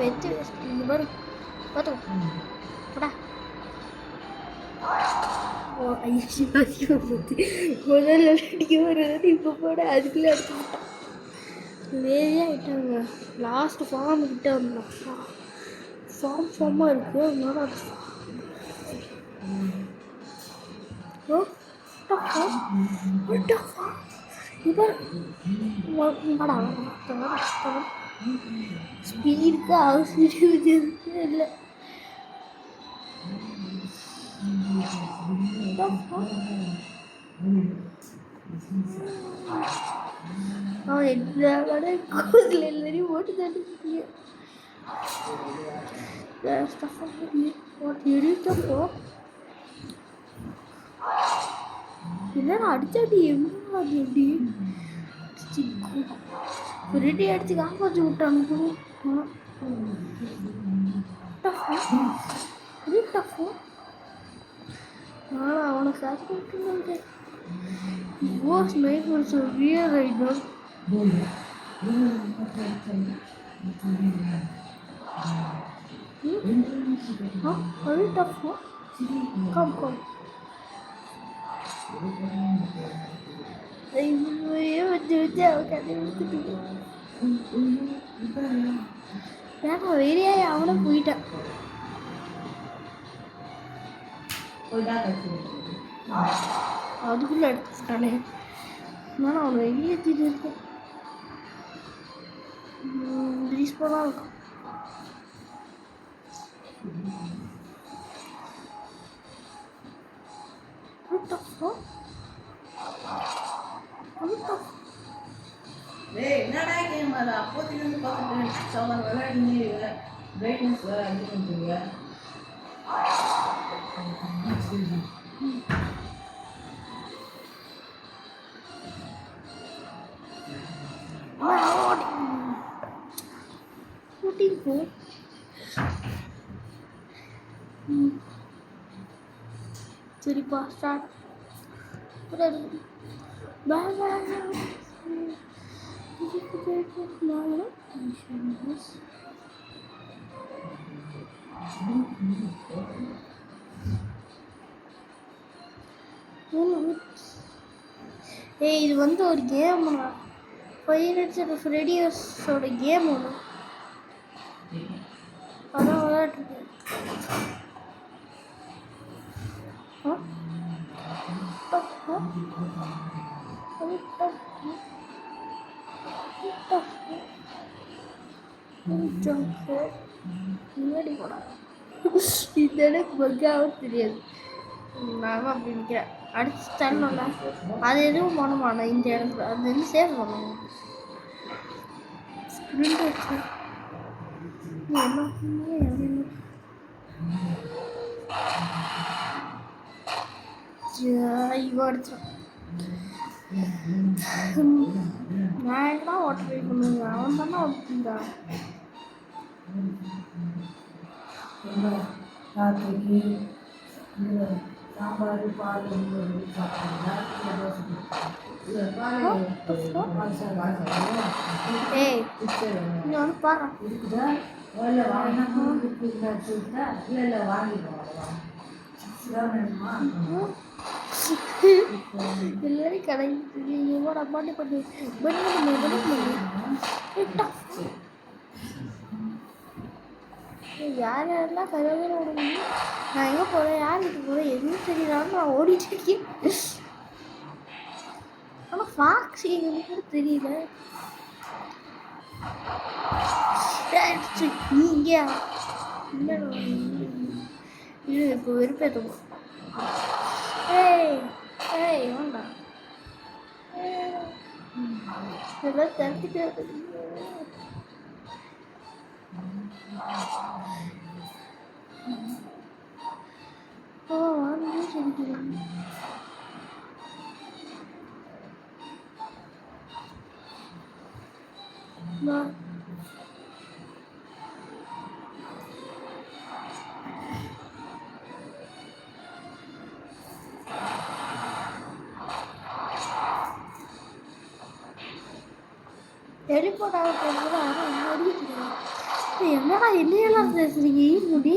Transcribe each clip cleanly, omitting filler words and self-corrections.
வச்சு இங்கே பாரு பார்த்துக்கோ போடா. முதல்ல அடிக்க வருது இப்போ போட அதுக்குள்ளே அடிச்சு விட்டான். லேதியாக ஆகிட்டாங்க. லாஸ்ட்டு ஃபார்ம் கிட்ட வந்தோம். ஃபார்மாக இருக்குது அதனால அது ஸ்பீடுக்கு அவசியம் இல்லை. அவன் எக்ஸாமோட கோர்ஸில் எல்லாரையும் ஓட்டு தட்டுங்க. எடுத்தப்போ என்னடா அடிச்சாடி என்ன அது எப்படி ரெடி அடிச்சு காப்பாற்றி விட்டானுங்க. ஆனால் அவனை சாப்பிட்டு was made for severe rider. Very tough, huh? Come. நான் வேறையா அவனை போயிட்டேன். அதுக்குள்ளே எடுத்துட்டானே. நான் அவனை வெளியே ஏற்றிட்டு இருக்கேன். ரீஸ்பானாக இருக்கும். என்னடா கேம் அது? அப்போதுலேருந்து பார்த்துட்டு சவர் விளையாடுங்க, பிரைட்னஸ் இது பண்ணுறீங்க. சரிப்பா ஸ்டார்ட். ஏய் இது வந்து ஒரு கேம். 5 minutes ஃப்ரெடியோஸோட கேம் ஒன்று அதான் விளையாட்டுருக்கு. முன்னாடி போனா இந்த எனக்கு பக்காவும் தெரியாது. நான் அப்படி நிற்கிறேன். அடிச்சு தரணும்ல அது எதுவும் பண்ண இந்த இடத்துல அது வந்து சேவ் பண்ணணும். ஸ்ப்ரிண்ட் வச்சு என்ன இவ அடிச்சான். நான் என்ன ஓட்ட ட்ரை பண்ணுவேங்க. அவன் தானே ஓட்டுந்தான். ராத்திரிக்கு சாம்பார் பால் ஏய் நீ வந்து பாரு இருக்குதா? இல்லை வாங்கினா இல்லை வாங்கிடுவோம். எல்லாரும் கடைக்கு இவட பாட்டி பண்ணி யார் யாரெல்லாம் கருவேல ஓடணும். நான் எங்கே போகிறேன் யார் வீட்டுக்கு போகிறேன் எதுவும் தெரியலான்னு நான் ஓடிட்டு இருக்கேன். ஆனால் ஃபாக்ஸ் எங்களுக்கு கூட தெரியல. நீங்க இல்லை இப்போ வெறுப்பேற்றுவோம். ஏய் வேண்டாம் இதெல்லாம் தடுத்துட்டு வாங்க சொல்லிக்கிறேன். டெலிபோர்ட் ஆக போகிறது ஆனால் ஓடிக்கிறேன். என்னடா என்னையெல்லாம் பேசுறீங்க முடி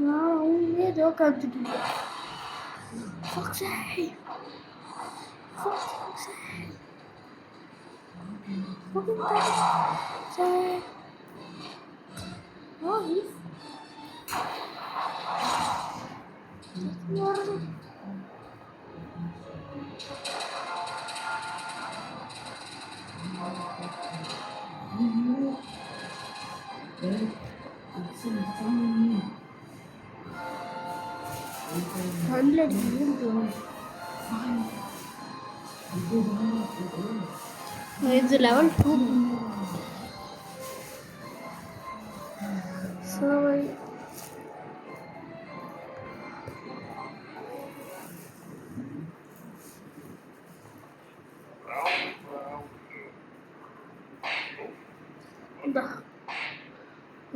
நான் அவங்களே ஜோக் அடிச்சுட்டு இருக்கேன் இது லெவல் 2 sorry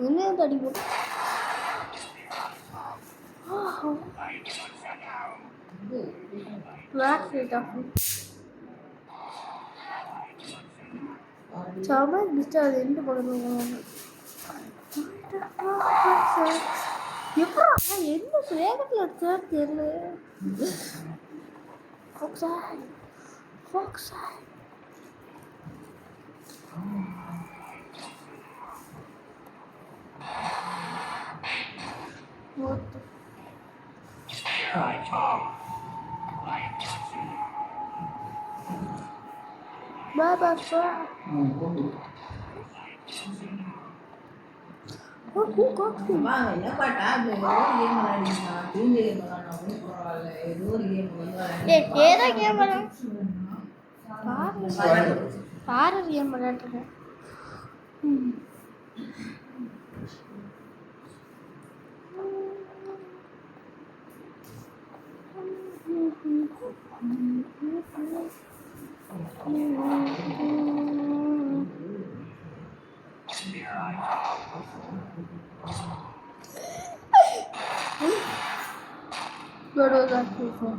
என்ன தடி போ black it up Sama disturb எந்த பக்கத்துல எப்போ என்ன வேகத்தில் அடிச்சா தெரியல Bye bye bye. Oh, who got you? வாங்க என்னப்பா டேப் ஏதோ கேம் விளையாடினா தூங்க கேம் விளையாடணும் பரவாயில்ல ஏதோ ஒரு கேம் விளையாடுறேன் ஏதோ கேம் பாரு game விளையாடுறேன் What was that for?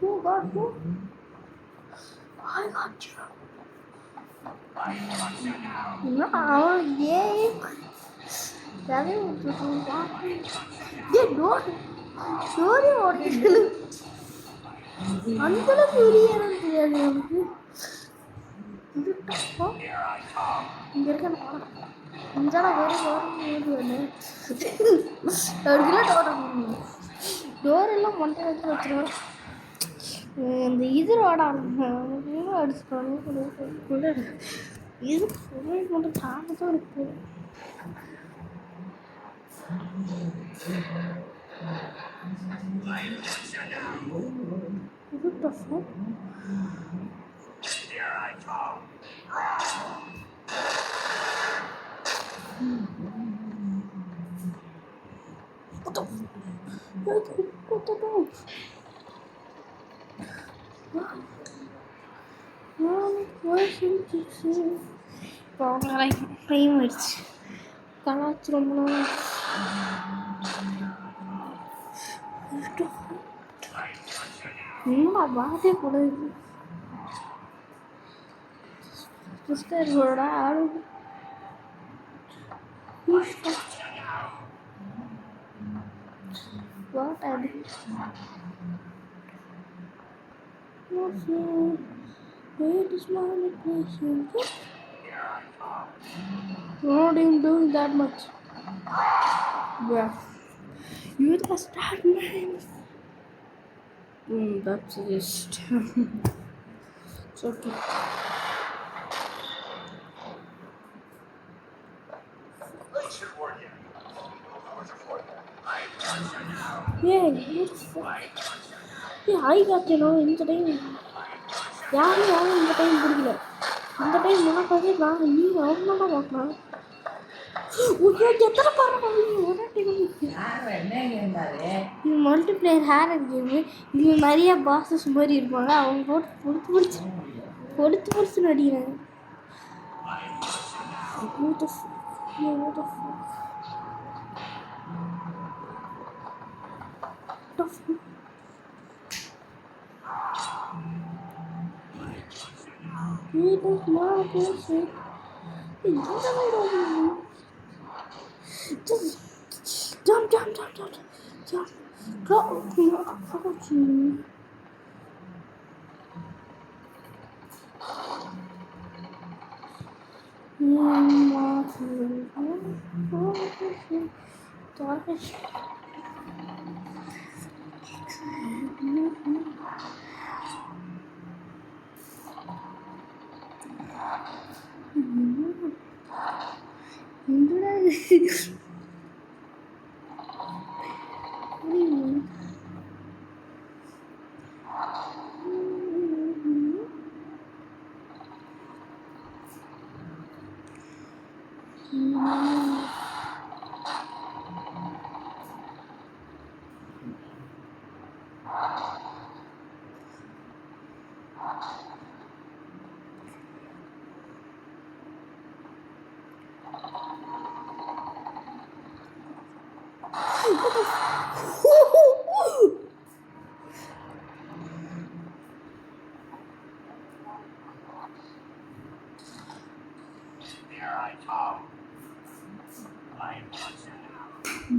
Who got who? I got you. No, yeah. That is what they don't. Sorry, what is it? Until a few years, door எல்லாம் மொட்டை வச்சு வச்சிருவோம் இந்த இது ஆடாங்க அடிச்சுட்டாங்க இது மட்டும் தாக்கத்தான் இருக்கு இது டஃபா டைம் ஆயிடுச்சு கலாச்சி ரொம்ப நாள் என்னடா பாதே போடுது சிஸ்டர்களோட ஆளு What are they? Wait, is my replacing? You're not even doing that much. Bruh. You're the star man. That's just. It's okay. Yeah, beautiful. Yeah, I got you know in the time. யாரும் இந்த time பிடிக்கல இந்த time உனக்காக நான் நீ அவங்களாம் பார்க்கலாம் எத்தனை பாருங்க ஒரே டைம் இருந்தாரு இது மல்டிப்ளேயர் ஹேரர் கேமு. இதில் நிறைய பாசஸ் மாதிரி இருப்பாங்க. அவங்க போட்டு பொடுத்து நடிக்கிறாங்க. What the fuck? Yeah, what the fuck? What the fuck? He does not listen. He doesn't. Just jump. Drop.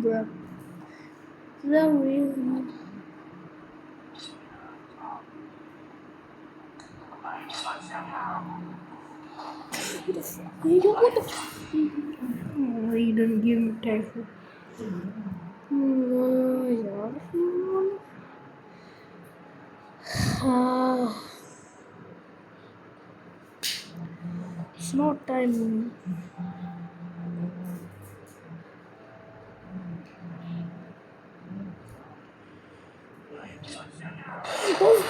Bruh. Is that real? What the fuck? Oh, you didn't give me time. It's not time. Correct.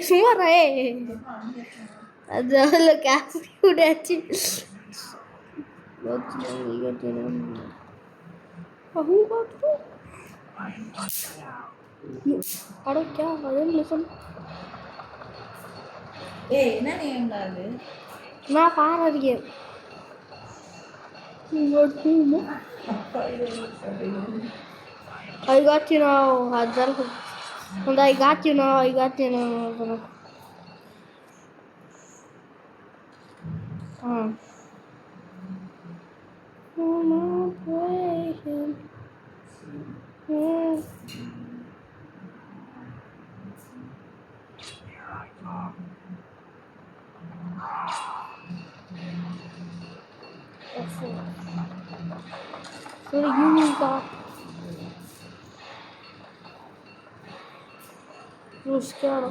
சும்மாரா அது அதில் case விடாச்சு अरे क्या अरे listen என்ன இருந்தாரு நான் பாருங்க I got you now. And I got you now. So you got Ruscaro.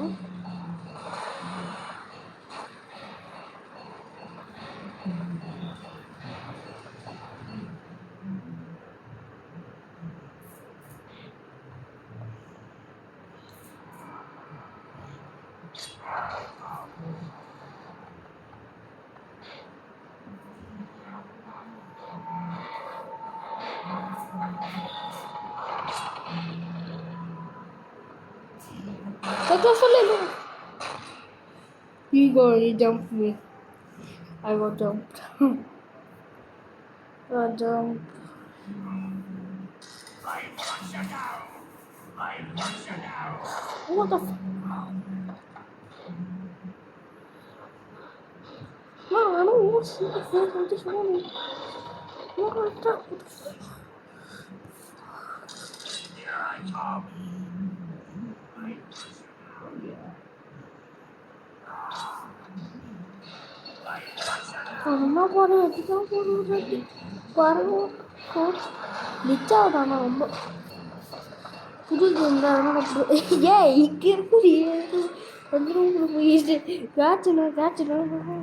He jumped me. I got jumped. I jumped. What the f- No, I don't want to see the face of this woman. What the fuck? என்ன போற அதுதான் போடுறது பாருங்க coach நிச்சாவதானா ரொம்ப புது game தான் அதனால ஏன் இங்கே இருக்குது வந்து ரூமில் போயிட்டு காய்ச்சணும்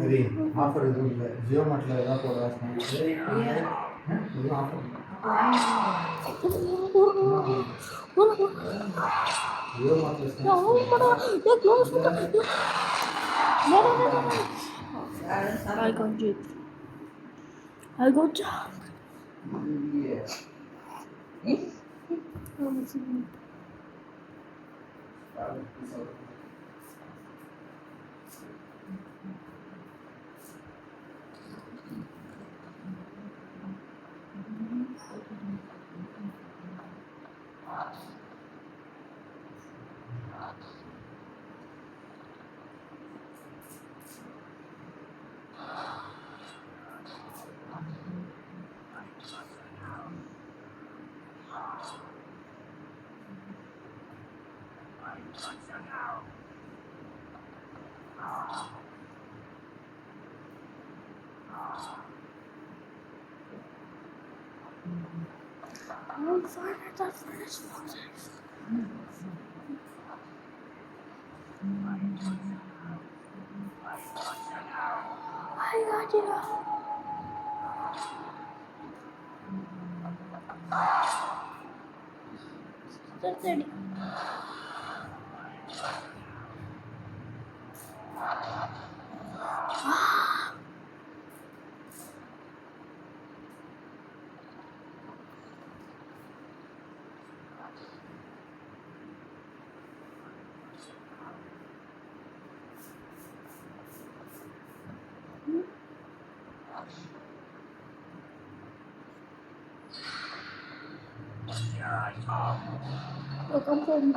சரி ஆஃபர் எதுவும் இல்லை ஜியோ மார்ட்டில் ஏதாவது போடுறாங்க எதுவும் ஆஃபர் ஜியோ மார்ட்டில் I got jumped. I got jumped. I'm fine at that first process. I got you. That's it. Look, I'm going.